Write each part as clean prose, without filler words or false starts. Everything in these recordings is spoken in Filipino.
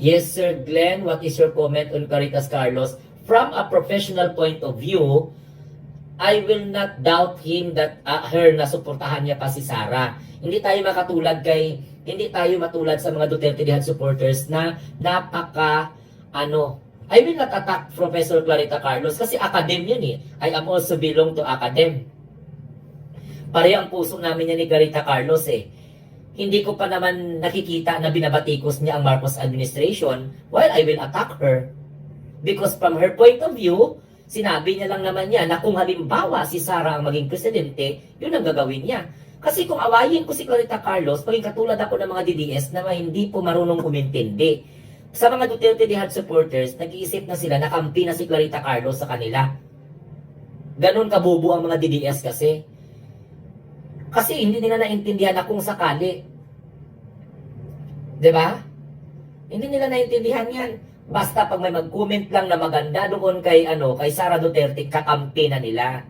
Yes, Sir Glenn, what is your comment on Caritas Carlos? From a professional point of view, I will not doubt him that her na suportahan niya pa si Sara. Hindi tayo matulad sa mga Duterte Dihan supporters na I will not attack Professor Clarita Carlos kasi academ yun eh. I am also belong to academ. Pareho ang puso namin yan ni Clarita Carlos eh. Hindi ko pa naman nakikita na binabatikos niya ang Marcos administration while I will attack her. Because from her point of view, sinabi niya lang naman niya na kung halimbawa si Sara ang maging presidente, yun ang gagawin niya. Kasi kung awayin ko si Clarita Carlos, maging katulad ako ng mga DDS na hindi po marunong umintindi. Sa mga Duterte Dihan supporters, nag-iisip na sila na kampi na si Clarita Carlos sa kanila. Ganon kabubo ang mga DDS kasi. Kasi hindi nila naintindihan na kung sakali. 'Di ba? Hindi nila naintindihan 'yan. Basta pag may mag-comment lang na maganda doon kay Sara Duterte, kakampi na nila.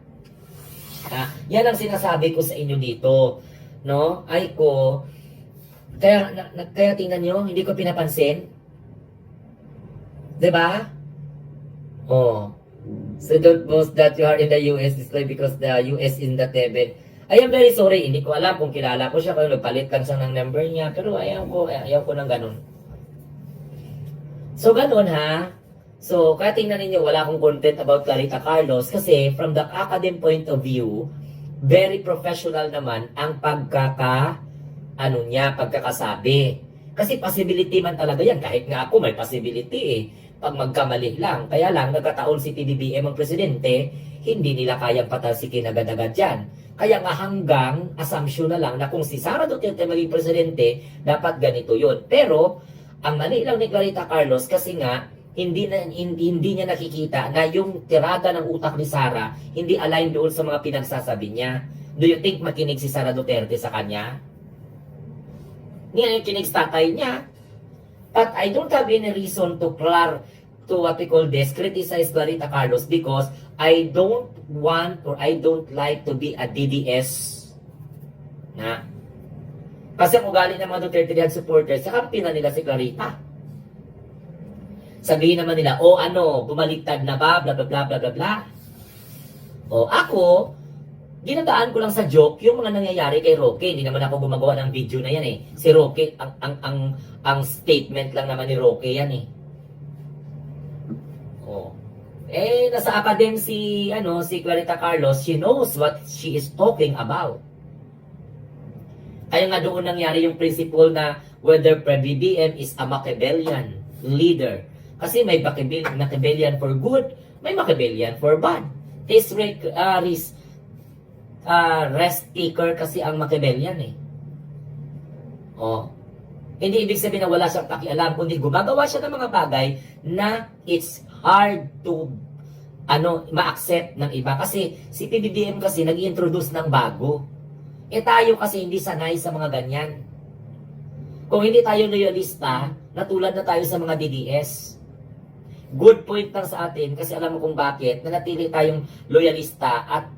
Yan ang sinasabi ko sa inyo dito, no? Kaya tingnan niyo, hindi ko pinapansin. 'Di ba? Oh. So don't boast that you are in the US this way because the US in the heaven. I am very sorry, hindi ko alam kung kilala ko siya, kung nagpalit lang siya ng number niya, pero ayaw ko ng ganun. So, ganun ha. So, kaya tingnan ninyo, wala akong content about Clarita Carlos kasi from the academic point of view, very professional naman ang pagkakasabi. Kasi possibility man talaga yan, kahit nga ako may possibility eh, pag magkamali lang. Kaya lang, nagkataon si PBBM ang presidente, hindi nila kayang patalsikin agad-agad yan. Kaya nga hanggang assumption na lang na kung si Sara Duterte maging presidente, dapat ganito yun. Pero, ang mali lang ni Clarita Carlos kasi nga, hindi niya nakikita na yung tirada ng utak ni Sara, hindi align doon sa mga pinagsasabi niya. Do you think makinig si Sara Duterte sa kanya? Hindi na yung kinig sa tatay niya. But I don't have any reason to criticize Clarita Carlos because I don't want or I don't like to be a DDS na. Kasi ang ugali ng mga Duterte Dihan supporters, sakampi na nila si Clarita. Sabihin naman nila, bumaliktad na ba, bla bla bla bla bla bla. Ako, ginadaan ko lang sa joke yung mga nangyayari kay Roque. Hindi naman ako gumagawa ng video na yan eh. Si Roque, ang statement lang naman ni Roque yan eh. Nasa academ si Clarita Carlos, she knows what she is talking about. Kaya nga doon nangyari yung principle na whether BBM is a Machiavellian leader. Kasi may Machiavellian for good, may Machiavellian for bad. Rest taker kasi ang Machiavellian eh. Hindi ibig sabihin na wala siyang pakialam, kundi gumagawa siya ng mga bagay na it's hard to ma-accept ng iba. Kasi si PBBM kasi nag-introduce ng bago. Tayo kasi hindi sanay sa mga ganyan. Kung hindi tayo loyalista, natulad na tayo sa mga DDS. Good point lang sa atin kasi alam mo kung bakit nanatili tayong loyalista at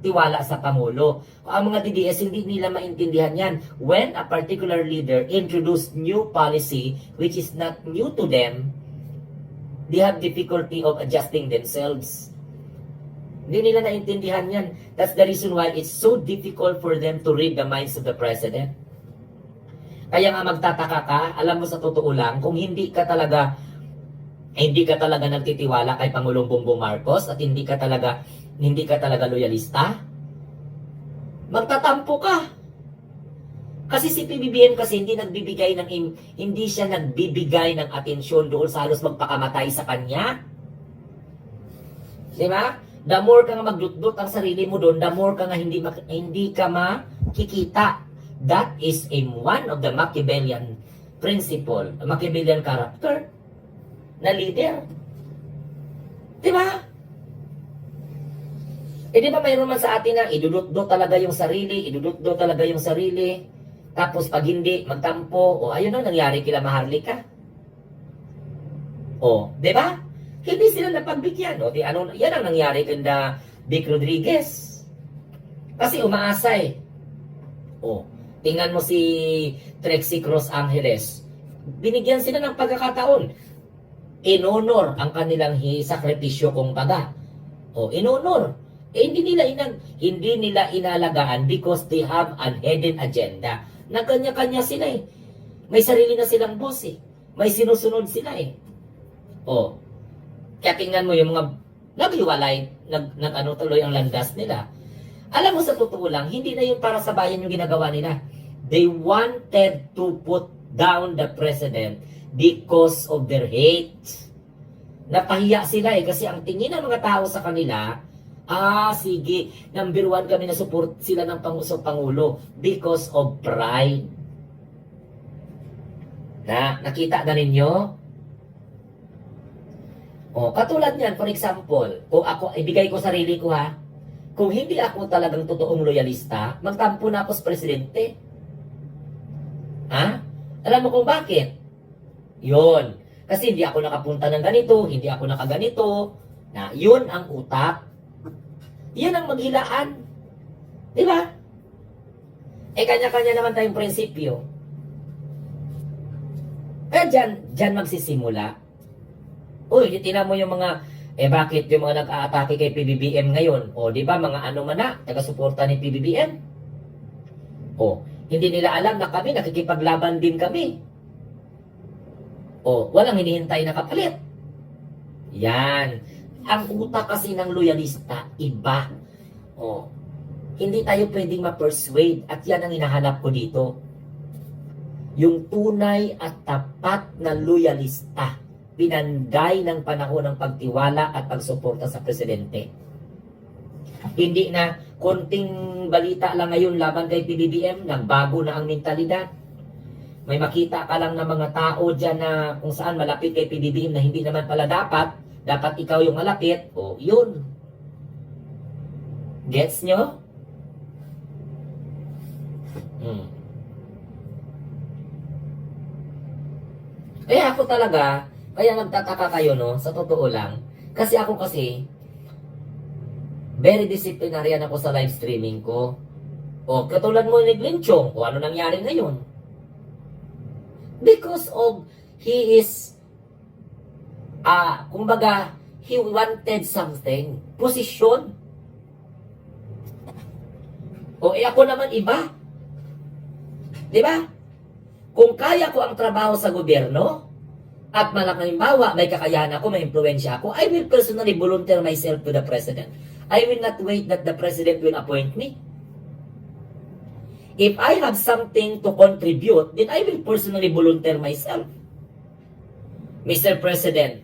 tiwala sa Pangulo. Ang mga DDS hindi nila maintindihan yan. When a particular leader introduced new policy which is not new to them, they have difficulty of adjusting themselves. Hindi nila naintindihan yan. That's the reason why it's so difficult for them to read the minds of the president. Kaya nga magtataka ka, alam mo sa totoo lang, kung hindi ka talaga nagtitiwala kay Pangulong Bongbong Marcos at hindi ka talaga loyalista, magtatampo ka. Kasi si PBBM kasi hindi siya nagbibigay ng atensyon doon sa halos magpakamatay sa kanya. Di ba? The more ka nga magdutdut ang sarili mo doon, the more ka nga hindi ka makikita. That is one of the Machiavellian principle, a Machiavellian character na leader. Di ba? Di ba mayroon man sa atin na idudutdut talaga yung sarili, tapos pag hindi, magtampo, ayun na, nangyari kila Maharlika. Di ba? Hindi sila napagbigyan. Yan ang nangyari kanda Vic Rodriguez. Kasi umaasa eh. Tingnan mo si Trixie Cruz Angeles. binigyan sila ng pagkakataon. Inonor ang kanilang sakripisyo kung baga. O, inonor. Hindi nila inalagaan because they have an hidden agenda. Na kanya-kanya sila eh. May sarili na silang boss eh. May sinusunod sila eh. O, kaya tingnan mo yung mga naghiwalay, nag-ano tuloy ang landas nila. Alam mo sa totoo lang, hindi na yun para sa bayan yung ginagawa nila. They wanted to put down the president because of their hate. Napahiya sila eh, kasi ang tingin ng mga tao sa kanila, sige, number 1 kami na support sila ng Pangulo because of pride. Nakita na ninyo? Katulad niyan, for example, kung ako, ibigay ko sarili ko ha, kung hindi ako talagang totoong loyalista, magtampo na ako sa presidente. Alam mo kung bakit? Yun. Kasi hindi ako nakapunta ng ganito, hindi ako nakaganito. Yun ang utak. Yan ang maghilaan. Di ba? Kanya-kanya naman tayong prinsipyo. Kaya dyan magsisimula. Uy, tinan mo yung mga, bakit yung mga nag-aatake kay PBBM ngayon? Di ba, mga ano man na, taga-suporta ni PBBM? Hindi nila alam na kami, nakikipaglaban din kami. Walang hinihintay na kapalit. Yan. Ang utak kasi ng loyalista, iba. Hindi tayo pwedeng ma-persuade at yan ang hinahanap ko dito. Yung tunay at tapat na loyalista, pinanday ng panahon ng pagtiwala at pagsuporta sa presidente. Hindi na konting balita lang ngayon laban kay PBBM, nagbago na ang mentalidad. May makita ka lang ng mga tao dyan na kung saan malapit kay PBBM na hindi naman pala dapat ikaw yung malapit, yun. Gets nyo? Kaya ako talaga, kaya nagtataka kayo, no, sa totoo lang, kasi very disciplinarian ako sa live streaming ko. Katulad mo ni Glenn Chong, ano nangyari ngayon? Because of, he is, kumbaga, he wanted something, posisyon. Ako naman iba. Di ba? Kung kaya ko ang trabaho sa gobyerno, at malaking bawa, may kakayahan ako, may impluwensya ako, I will personally volunteer myself to the president. I will not wait that the president will appoint me. If I have something to contribute, then I will personally volunteer myself. Mr. President,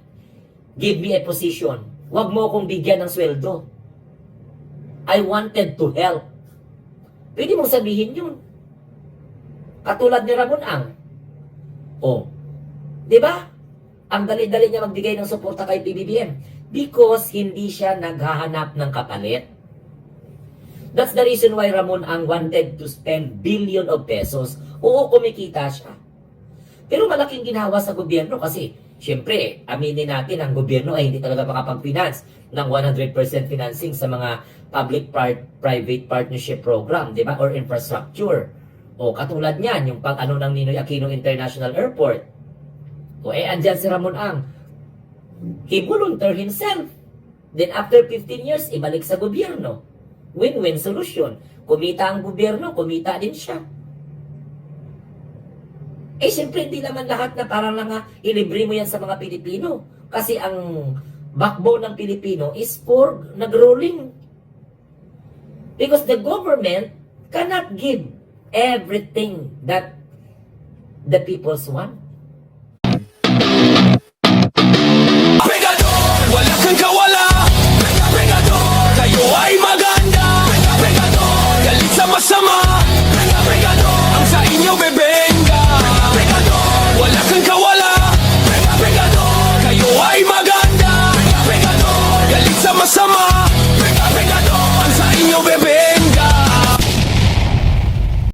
give me a position. Huwag mo akong bigyan ng sweldo. I wanted to help. Pwede mong sabihin yun. Katulad ni Ramon Ang. Di ba? Ang dali-dali niya magbigay ng suporta kay PBBM because hindi siya naghahanap ng kapalit. That's the reason why Ramon Ang wanted to spend billion of pesos. Kumikita siya. Pero malaking ginawa sa gobyerno kasi, syempre, aminin natin, ang gobyerno ay hindi talaga makapag-finance ng 100% financing sa mga public-private partnership program, di ba? Or infrastructure. Katulad niyan, yung pag-ano ng Ninoy Aquino International Airport. Andyan si Ramon Ang. He volunteered himself. Then after 15 years, ibalik sa gobyerno. Win-win solution. Kumita ang gobyerno, kumita din siya. Siyempre, hindi naman lahat na parang lang ilibre mo yan sa mga Pilipino. Kasi ang backbone ng Pilipino is for nag-ruling. Because the government cannot give everything that the peoples want.